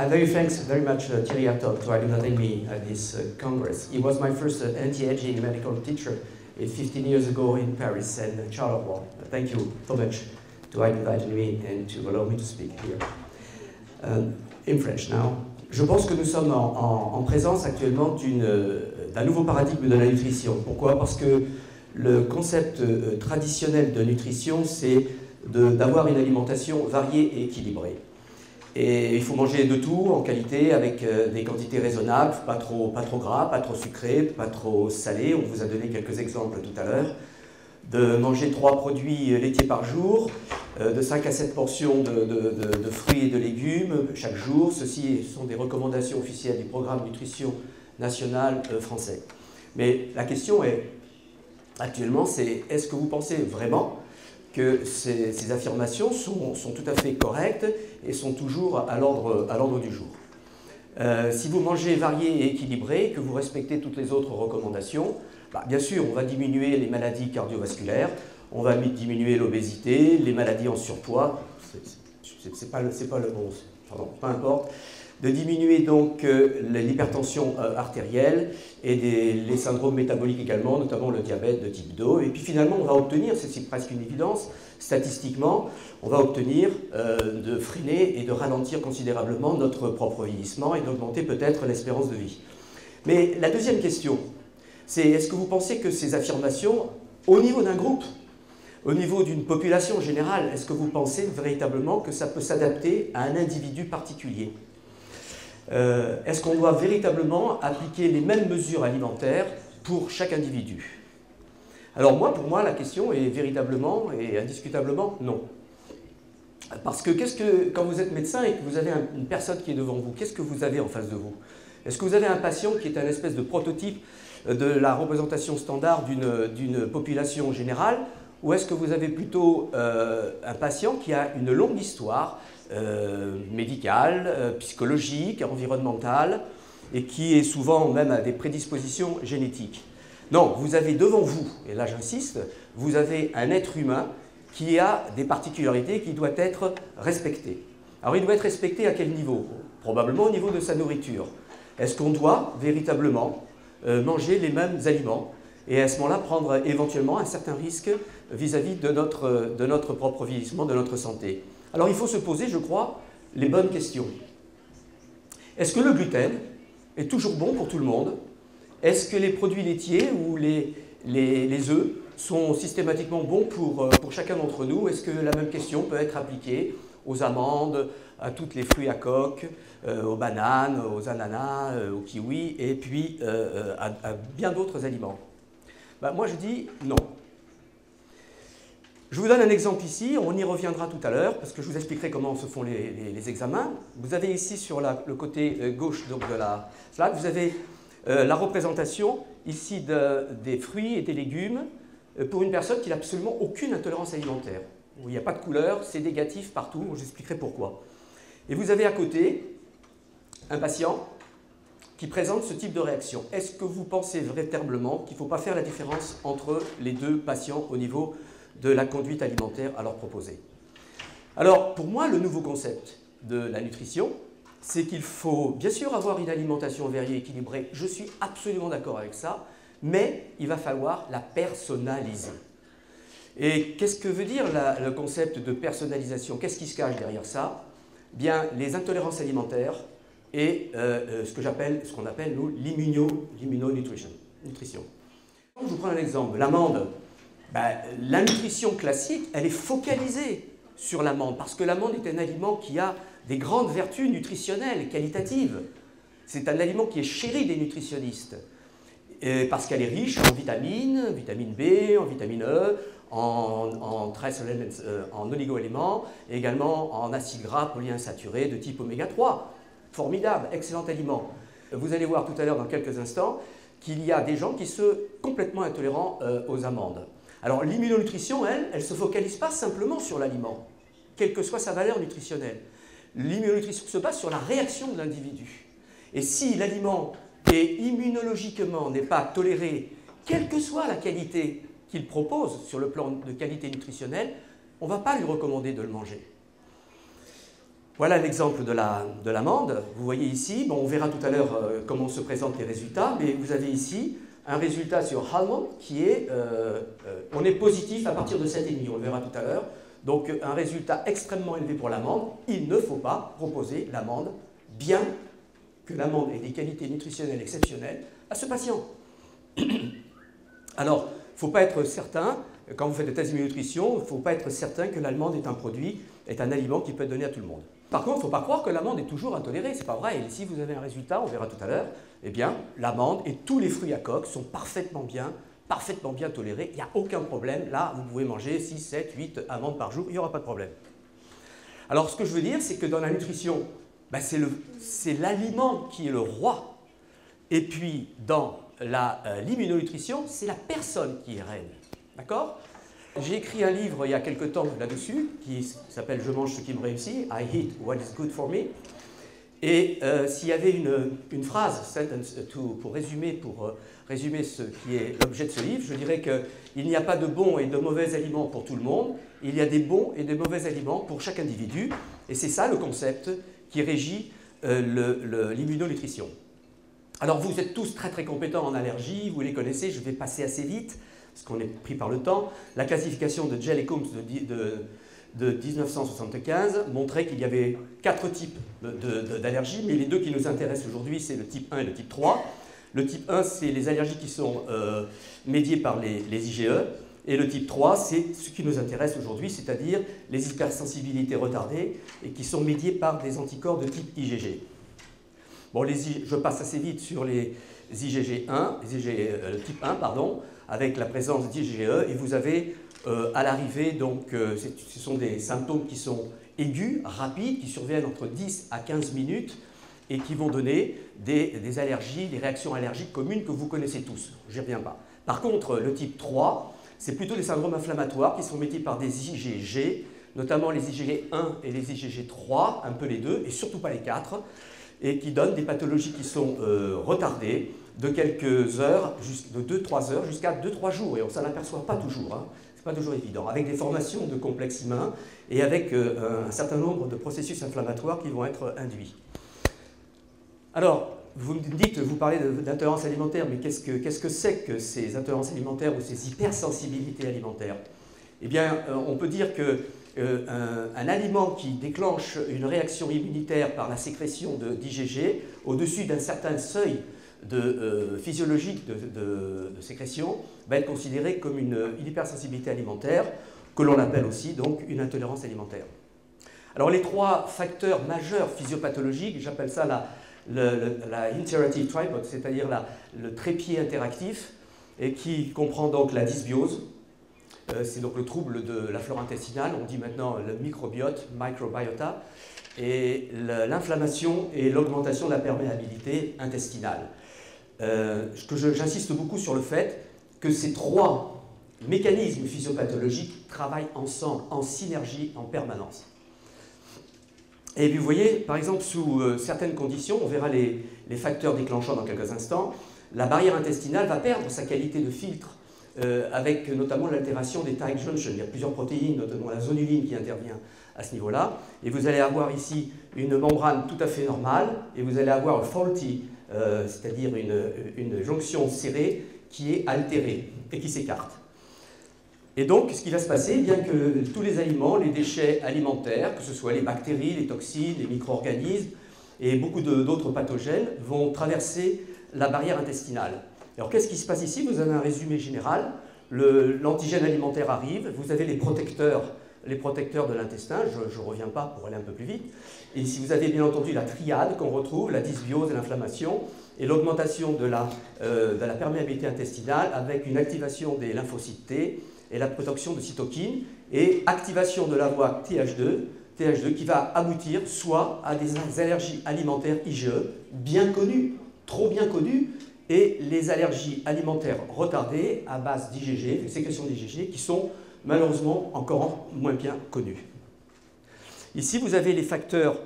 I'm very much Thierry Hartog for inviting me at this Congress. He was my first anti-aging medical teacher 15 years ago in Paris and Charleroi. Thank you so much to invite me and to allow me to speak here. In French now. Je pense que nous sommes en présence actuellement d'un nouveau paradigme de la nutrition. Pourquoi? Parce que le concept traditionnel de nutrition, c'est d'avoir une alimentation variée et équilibrée. Et il faut manger de tout en qualité, avec des quantités raisonnables, pas trop gras, pas trop sucré, pas trop salé. On vous a donné quelques exemples tout à l'heure. De manger 3 produits laitiers par jour, de 5 à 7 portions de fruits et de légumes chaque jour. Ceci sont des recommandations officielles du programme Nutrition National français. Mais la question est, actuellement, c'est est-ce que vous pensez vraiment que ces affirmations sont tout à fait correctes et sont toujours à l'ordre du jour? Si vous mangez varié et équilibré, que vous respectez toutes les autres recommandations, bien sûr, on va diminuer les maladies cardiovasculaires, on va diminuer l'obésité, les maladies en surpoids, c'est pas le bon, pardon, peu importe, de diminuer donc l'hypertension artérielle et les syndromes métaboliques également, notamment le diabète de type 2. Et puis finalement, on va obtenir, c'est presque une évidence, statistiquement, on va obtenir de freiner et de ralentir considérablement notre propre vieillissement et d'augmenter peut-être l'espérance de vie. Mais la deuxième question, c'est est-ce que vous pensez que ces affirmations, au niveau d'un groupe, au niveau d'une population générale, est-ce que vous pensez véritablement que ça peut s'adapter à un individu particulier? Est-ce qu'on doit véritablement appliquer les mêmes mesures alimentaires pour chaque individu? Alors pour moi, la question est véritablement et indiscutablement non. Parce que quand vous êtes médecin et que vous avez une personne qui est devant vous, qu'est-ce que vous avez en face de vous? Est-ce que vous avez un patient qui est un espèce de prototype de la représentation standard d'une population générale, ou est-ce que vous avez plutôt un patient qui a une longue histoire médicale, psychologique, environnementale, et qui est souvent même à des prédispositions génétiques? Non, vous avez devant vous, et là j'insiste, vous avez un être humain qui a des particularités qui doit être respecté. Alors il doit être respecté à quel niveau? Probablement au niveau de sa nourriture. Est-ce qu'on doit véritablement manger les mêmes aliments et à ce moment-là prendre éventuellement un certain risque vis-à-vis de notre propre vieillissement, de notre santé? Alors il faut se poser, je crois, les bonnes questions. Est-ce que le gluten est toujours bon pour tout le monde? Est-ce que les produits laitiers ou les œufs sont systématiquement bons pour chacun d'entre nous? Est-ce que la même question peut être appliquée aux amandes, à tous les fruits à coque, aux bananes, aux ananas, aux kiwis, et puis à bien d'autres aliments? Moi je dis non. Je vous donne un exemple ici, on y reviendra tout à l'heure, parce que je vous expliquerai comment se font les examens. Vous avez ici sur le côté gauche donc, de la slide, vous avez la représentation ici des fruits et des légumes pour une personne qui n'a absolument aucune intolérance alimentaire. Où il n'y a pas de couleur, c'est négatif partout, je vous expliquerai pourquoi. Et vous avez à côté un patient qui présente ce type de réaction. Est-ce que vous pensez véritablement qu'il ne faut pas faire la différence entre les deux patients au niveau de la conduite alimentaire à leur proposer? Alors, pour moi, le nouveau concept de la nutrition, c'est qu'il faut bien sûr avoir une alimentation variée et équilibrée. Je suis absolument d'accord avec ça, mais il va falloir la personnaliser. Et qu'est-ce que veut dire le concept de personnalisation? Qu'est-ce qui se cache derrière ça? Bien, les intolérances alimentaires et ce qu'on appelle nous l'immunonutrition. Je vous prends un exemple, l'amande. La nutrition classique, elle est focalisée sur l'amande, parce que l'amande est un aliment qui a des grandes vertus nutritionnelles, qualitatives. C'est un aliment qui est chéri des nutritionnistes, parce qu'elle est riche en vitamine B, en vitamine E, en oligo-éléments, et également en acides gras polyinsaturés de type oméga 3. Formidable, excellent aliment. Vous allez voir tout à l'heure, dans quelques instants, qu'il y a des gens qui sont complètement intolérants aux amandes. Alors l'immunonutrition, elle ne se focalise pas simplement sur l'aliment, quelle que soit sa valeur nutritionnelle. L'immunonutrition se base sur la réaction de l'individu. Et si l'aliment immunologiquement n'est pas toléré, quelle que soit la qualité qu'il propose sur le plan de qualité nutritionnelle, on ne va pas lui recommander de le manger. Voilà l'exemple de l'amande. Vous voyez ici, bon, on verra tout à l'heure comment se présentent les résultats, mais vous avez ici un résultat sur almond qui est, on est positif à partir de 7,5, on le verra tout à l'heure. Donc un résultat extrêmement élevé pour l'amande. Il ne faut pas proposer l'amande, bien que l'amande ait des qualités nutritionnelles exceptionnelles, à ce patient. Alors, il ne faut pas être certain, quand vous faites des tests de nutrition, il ne faut pas être certain que l'amande est un produit, est un aliment qui peut être donné à tout le monde. Par contre, il ne faut pas croire que l'amande est toujours intolérée, c'est pas vrai. Et si vous avez un résultat, on verra tout à l'heure, eh bien, l'amande et tous les fruits à coque sont parfaitement bien tolérés. Il n'y a aucun problème. Là, vous pouvez manger 6, 7, 8 amandes par jour, il n'y aura pas de problème. Alors, ce que je veux dire, c'est que dans la nutrition, ben, c'est l'aliment qui est le roi. Et puis, dans l'immunonutrition, c'est la personne qui est reine. D'accord? J'ai écrit un livre il y a quelque temps là-dessus, qui s'appelle « Je mange ce qui me réussit »,« I eat what is good for me ». Et s'il y avait une phrase, sentence, pour résumer ce qui est l'objet de ce livre, je dirais qu'il n'y a pas de bons et de mauvais aliments pour tout le monde, il y a des bons et des mauvais aliments pour chaque individu, et c'est ça le concept qui régit l'immunonutrition. Alors vous êtes tous très très compétents en allergie, vous les connaissez, je vais passer assez vite, parce qu'on est pris par le temps. La classification de Gell et Coombs de 1975 montrait qu'il y avait 4 types d'allergies, mais les deux qui nous intéressent aujourd'hui, c'est le type 1 et le type 3. Le type 1, c'est les allergies qui sont médiées par les IgE, et le type 3, c'est ce qui nous intéresse aujourd'hui, c'est-à-dire les hypersensibilités retardées, et qui sont médiées par des anticorps de type IgG. Bon, je passe assez vite sur les IgG1, type 1, pardon, avec la présence d'IgE, et vous avez à l'arrivée, donc, ce sont des symptômes qui sont aigus, rapides, qui surviennent entre 10 à 15 minutes, et qui vont donner des allergies, des réactions allergiques communes que vous connaissez tous. Je n'y reviens pas. Par contre, le type 3, c'est plutôt des syndromes inflammatoires qui sont médiés par des IgG, notamment les IgG1 et les IgG3, un peu les deux, et surtout pas les 4, et qui donnent des pathologies qui sont retardées de quelques heures, de 2-3 heures jusqu'à 2-3 jours, et on ne s'en aperçoit pas toujours, hein. Ce n'est pas toujours évident, avec des formations de complexes humains et avec un certain nombre de processus inflammatoires qui vont être induits. Alors, vous me dites, vous parlez d'intolérance alimentaire, mais qu'est-ce que c'est que ces intolérances alimentaires ou ces hypersensibilités alimentaires? Eh bien, on peut dire qu'un aliment qui déclenche une réaction immunitaire par la sécrétion d'IgG au-dessus d'un certain seuil physiologique de sécrétion va être considéré comme une hypersensibilité alimentaire, que l'on appelle aussi donc une intolérance alimentaire. Alors les 3 facteurs majeurs physiopathologiques, j'appelle ça la interactive tripod, c'est-à-dire le trépied interactif, et qui comprend donc la dysbiose, c'est donc le trouble de la flore intestinale, on dit maintenant le microbiote, microbiota, et l'inflammation et l'augmentation de la perméabilité intestinale. J'insiste beaucoup sur le fait que ces 3 mécanismes physiopathologiques travaillent ensemble, en synergie, en permanence. Et puis vous voyez, par exemple, sous certaines conditions, on verra les facteurs déclenchants dans quelques instants, la barrière intestinale va perdre sa qualité de filtre, avec notamment l'altération des tight junctions. Il y a plusieurs protéines, notamment la zonuline qui intervient à ce niveau-là. Et vous allez avoir ici une membrane tout à fait normale, et vous allez avoir un faulty, c'est-à-dire une jonction serrée qui est altérée et qui s'écarte. Et donc, ce qui va se passer, bien que tous les aliments, les déchets alimentaires, que ce soit les bactéries, les toxines, les micro-organismes et beaucoup d'autres pathogènes, vont traverser la barrière intestinale. Alors, qu'est-ce qui se passe ici? Vous avez un résumé général. L'antigène alimentaire arrive, vous avez les protecteurs de l'intestin, je ne reviens pas pour aller un peu plus vite. Et si vous avez bien entendu la triade qu'on retrouve, la dysbiose et l'inflammation, et l'augmentation de la perméabilité intestinale avec une activation des lymphocytes T et la production de cytokines, et activation de la voie TH2 qui va aboutir soit à des allergies alimentaires IgE, bien connues, trop bien connues, et les allergies alimentaires retardées à base d'IgG, sécrétion d'IgG, qui sont malheureusement encore moins bien connus. Ici, vous avez les facteurs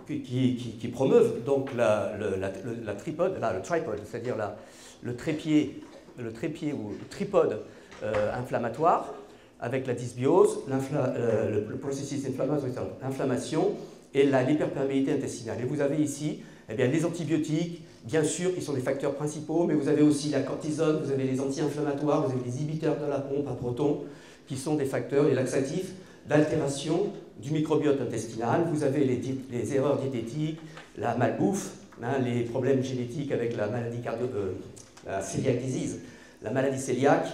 qui promeuvent donc le tripode, c'est-à-dire le trépied ou le tripode inflammatoire, avec la dysbiose, le processus inflammatoire, l'inflammation et l'hyperperméabilité intestinale. Et vous avez ici eh bien, les antibiotiques, bien sûr, qui sont les facteurs principaux, mais vous avez aussi la cortisone, vous avez les anti-inflammatoires, vous avez les inhibiteurs de la pompe à protons, qui sont des facteurs, les laxatifs, d'altération du microbiote intestinal. Vous avez les erreurs diététiques, la malbouffe, hein, les problèmes génétiques avec la maladie la celiac disease, la maladie cœliaque,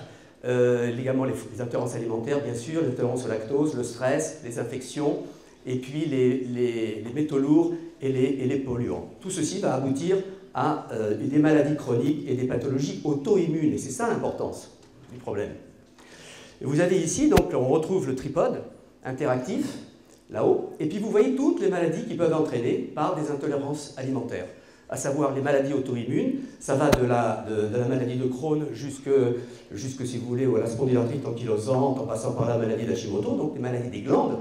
également les intolérances alimentaires, bien sûr, l'intolérance au lactose, le stress, les infections, et puis les métaux lourds et les polluants. Tout ceci va aboutir à des maladies chroniques et des pathologies auto-immunes, et c'est ça l'importance du problème. Et vous avez ici, donc, on retrouve le tripode interactif, là-haut, et puis vous voyez toutes les maladies qui peuvent entraîner par des intolérances alimentaires, à savoir les maladies auto-immunes, ça va de la maladie de Crohn jusque, si vous voulez, à la spondylarthrite ankylosante, en passant par la maladie d'Hashimoto, donc les maladies des glandes.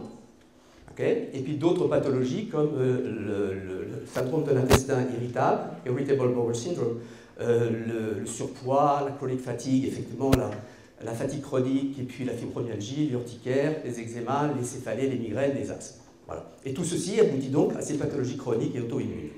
Okay. Et puis d'autres pathologies comme le syndrome de l'intestin irritable, Irritable Bowel Syndrome, le surpoids, la chronique fatigue, effectivement la fatigue chronique, et puis la fibromyalgie, l'urticaire, les eczémas, les céphalées, les migraines, les asthmes. Voilà. Et tout ceci aboutit donc à ces pathologies chroniques et auto-immunes.